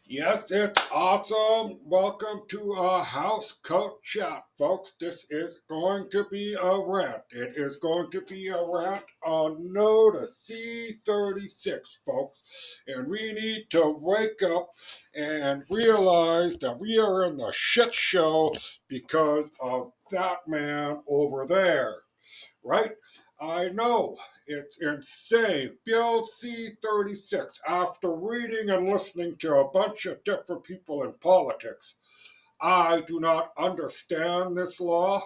Yes, it's awesome. Welcome to a housecoat chat, folks. This is going to be a rant. It is going to be a rant on No to C36, folks. And we need to wake up and realize that we are in the shit show because of that man over there, right? I know it's insane. Bill C36, after reading and listening to a bunch of different people in politics, I do not understand this law.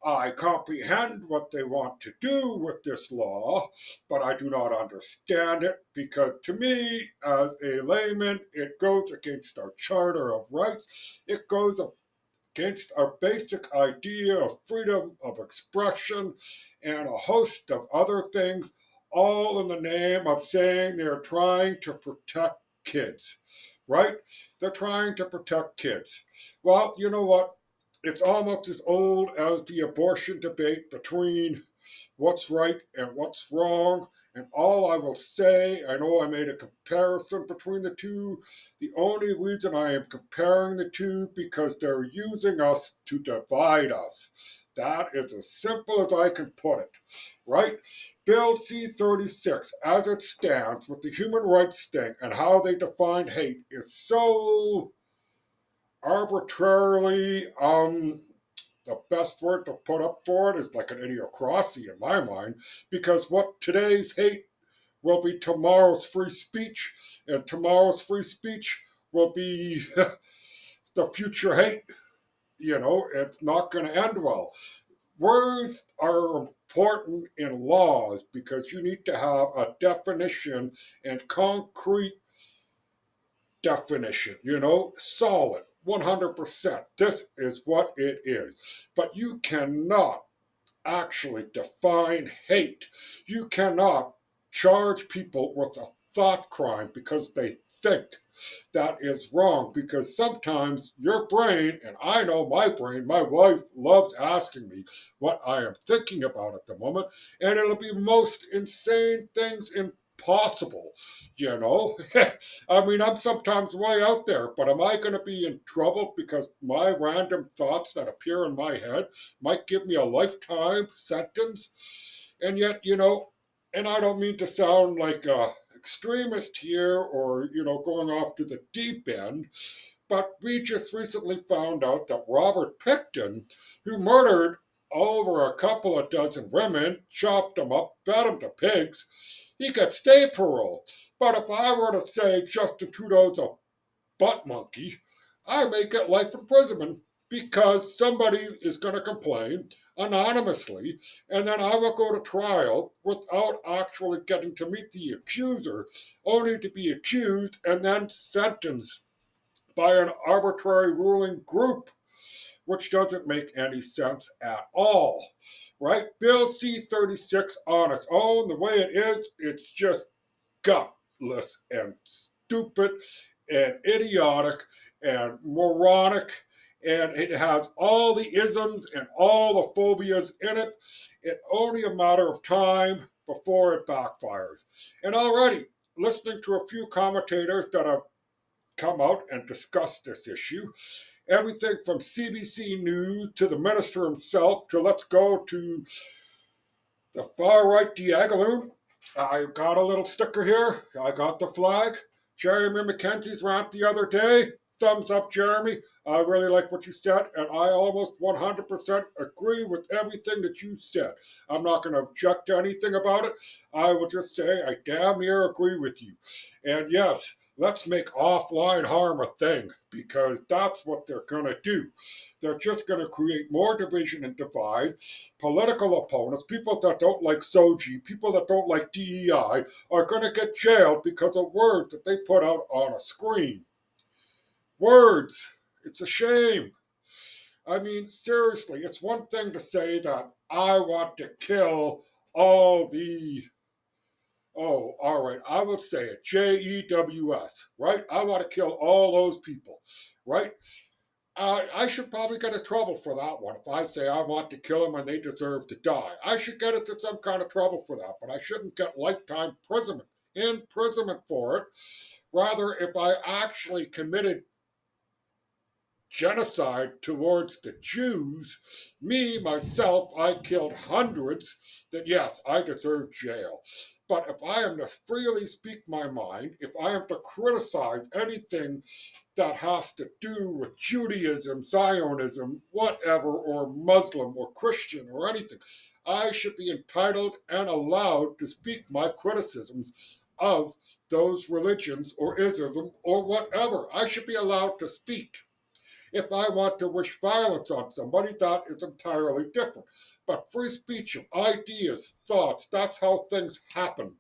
I comprehend what they want to do with this law, but I do not understand it because to me, as a layman, it goes against our Charter of Rights. It goes against our basic idea of freedom of expression and a host of other things, all in the name of saying they're trying to protect kids, right? They're trying to protect kids. Well, you know what? It's almost as old as the abortion debate between what's right and what's wrong. And all I will say, I know I made a comparison between the two. The only reason I am comparing the two because they're using us to divide us. That is as simple as I can put it, right? Bill C36, as it stands with the human rights thing and how they define hate, is so arbitrarily the best word to put up for it is like an idiocracy in my mind, because what today's hate will be tomorrow's free speech, and tomorrow's free speech will be the future hate. It's not going to end well. Words are important in laws because you need to have a definition and concrete definition, solid, 100%. This is what it is. But you cannot actually define hate. You cannot charge people with a thought crime because they think. That is wrong because sometimes your brain, and I know my brain, my wife loves asking me what I am thinking about at the moment, and it'll be most insane things impossible, you know? I mean, I'm sometimes way out there, but am I going to be in trouble because my random thoughts that appear in my head might give me a lifetime sentence? And yet, and I don't mean to sound like a extremist here or, going off to the deep end, but we just recently found out that Robert Pickton, who murdered over a couple of dozen women, chopped them up, fed them to pigs, he got state parole. But if I were to say Justin Trudeau's a butt monkey, I may get life imprisonment because somebody is going to complain anonymously, and then I will go to trial without actually getting to meet the accuser, only to be accused and then sentenced by an arbitrary ruling group, which doesn't make any sense at all. Right? Bill C36 on its own, the way it is, it's just gutless and stupid and idiotic and moronic, and it has all the isms and all the phobias in it. It's only a matter of time before it backfires. And already, listening to a few commentators that have come out and discussed this issue, everything from CBC News to the minister himself to let's go to the far right Diagaloon. I got a little sticker here. I got the flag. Jeremy McKenzie's rant the other day. Thumbs up, Jeremy. I really like what you said, and I almost 100% agree with everything that you said. I'm not going to object to anything about it. I will just say I damn near agree with you. And yes, let's make offline harm a thing because that's what they're going to do. They're just going to create more division and divide. Political opponents, people that don't like Soji, people that don't like DEI, are going to get jailed because of words that they put out on a screen. Words. It's a shame. I mean, seriously, it's one thing to say that I want to kill all the, oh, all right, I would say it, JEWS, right? I want to kill all those people, right? I should probably get in trouble for that one. If I say I want to kill them and they deserve to die, I should get into some kind of trouble for that. But I shouldn't get lifetime imprisonment for it. Rather, if I actually committed genocide towards the Jews, me, myself, I killed hundreds, then yes, I deserve jail. But if I am to freely speak my mind, if I am to criticize anything that has to do with Judaism, Zionism, whatever, or Muslim or Christian or anything, I should be entitled and allowed to speak my criticisms of those religions or Islam or whatever. I should be allowed to speak. If I want to wish violence on somebody, that is entirely different. But free speech of ideas, thoughts, that's how things happen.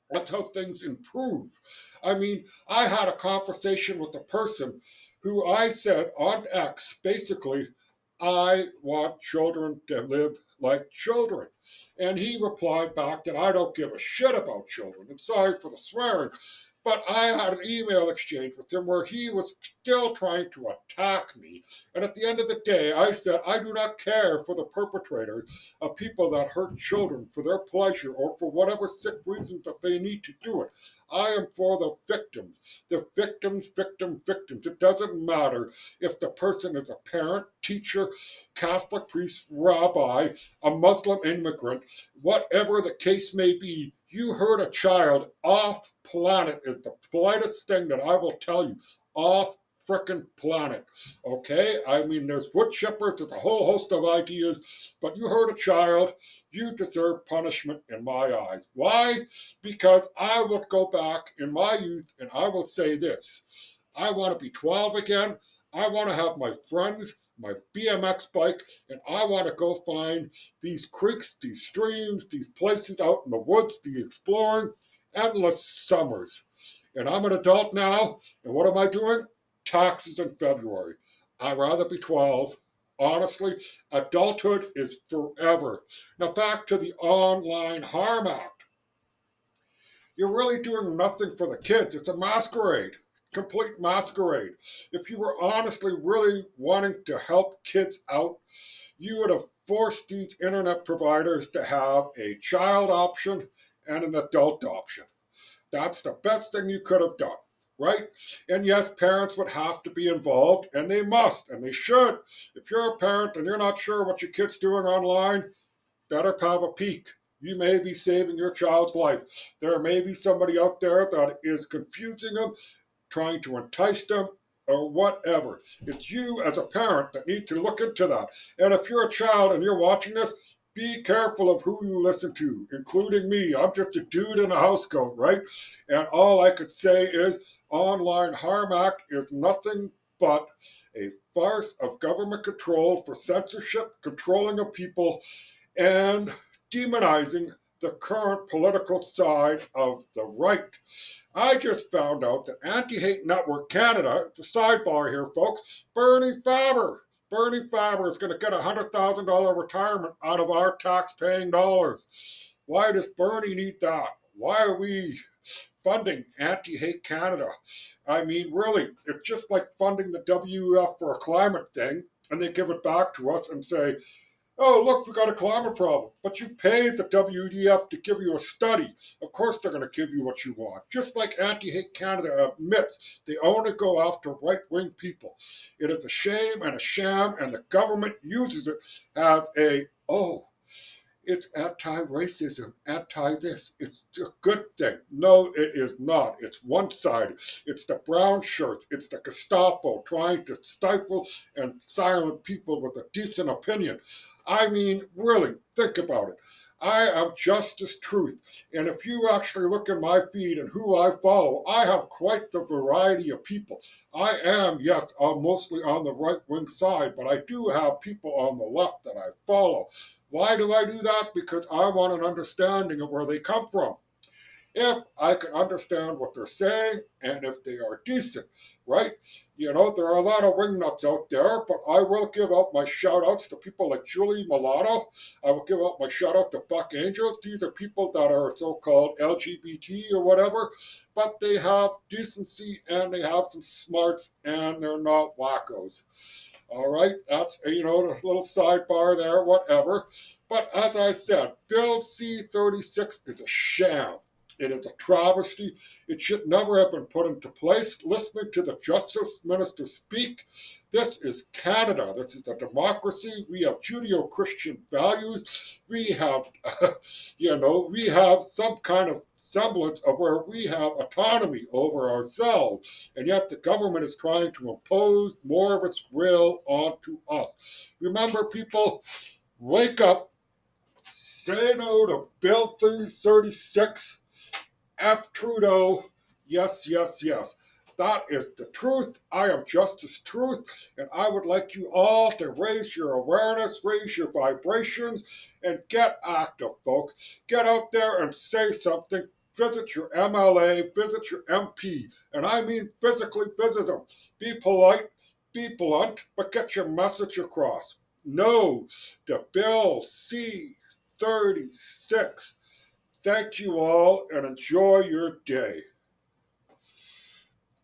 That's how things improve. I mean, I had a conversation with a person who I said on X, basically, I want children to live like children. And he replied back that I don't give a shit about children. And sorry for the swearing, but I had an email exchange with him where he was still trying to attack me. And at the end of the day, I said, I do not care for the perpetrators of people that hurt children for their pleasure or for whatever sick reason that they need to do it. I am for the victims. The victims. It doesn't matter if the person is a parent, teacher, Catholic priest, rabbi, a Muslim immigrant, whatever the case may be. You hurt a child off planet is the politest thing that I will tell you. Off frickin' planet. Okay? I mean, there's wood chippers, there's a whole host of ideas, but you hurt a child, you deserve punishment in my eyes. Why? Because I would go back in my youth and I will say this. I want to be 12 again. I want to have my friends, my BMX bike, and I want to go find these creeks, these streams, these places out in the woods, the exploring, endless summers. And I'm an adult now, and what am I doing? Taxes in February. I'd rather be 12. Honestly, adulthood is forever. Now back to the Online Harm Act. You're really doing nothing for the kids. It's a masquerade, complete masquerade. If you were honestly really wanting to help kids out, you would have forced these internet providers to have a child option and an adult option. That's the best thing you could have done, right? And yes, parents would have to be involved, and they must, and they should. If you're a parent and you're not sure what your kid's doing online, better have a peek. You may be saving your child's life. There may be somebody out there that is confusing them, trying to entice them, or whatever. It's you as a parent that need to look into that. And if you're a child and you're watching this, be careful of who you listen to, including me. I'm just a dude in a housecoat, right? And all I could say is Online Harm Act is nothing but a farce of government control for censorship, controlling of people, and demonizing the current political side of the right. I just found out that Anti Hate Network Canada, the sidebar here, folks, Bernie Faber is going to get a $100,000 retirement out of our tax paying dollars. Why does Bernie need that? Why are we funding Anti Hate Canada? I mean, really, it's just like funding the WF for a climate thing, and they give it back to us and say, oh, look, we got a climate problem. But you paid the WDF to give you a study. Of course, they're going to give you what you want. Just like Anti Hate Canada admits, they only go after right wing people. It is a shame and a sham, and the government uses it as a, oh, it's anti-racism, anti-this. It's a good thing. No, it is not. It's one-sided. It's the brown shirts. It's the Gestapo trying to stifle and silence people with a decent opinion. I mean, really, think about it. I am Justice Truth. And if you actually look at my feed and who I follow, I have quite the variety of people. I am, yes, I'm mostly on the right wing side, but I do have people on the left that I follow. Why do I do that? Because I want an understanding of where they come from. If I can understand what they're saying and if they are decent, right? You know, there are a lot of wingnuts out there, but I will give out my shout outs to people like Julie Mulatto. I will give out my shout out to Buck Angels. These are people that are so called LGBT or whatever, but they have decency and they have some smarts and they're not wackos. All right, that's, you know, this little sidebar there, whatever. But as I said, Bill C 36 is a sham. It is a travesty. It should never have been put into place. Listening to the Justice Minister speak, this is Canada. This is a democracy. We have Judeo-Christian values. We have, we have some kind of semblance of where we have autonomy over ourselves. And yet the government is trying to impose more of its will onto us. Remember, people, wake up, say no to Bill 336. F. Trudeau, yes, yes, yes. That is the truth. I am Justice Truth, and I would like you all to raise your awareness, raise your vibrations, and get active, folks. Get out there and say something. Visit your MLA, visit your MP, and I mean physically visit them. Be polite, be blunt, but get your message across. No to Bill C-36. Thank you all and enjoy your day.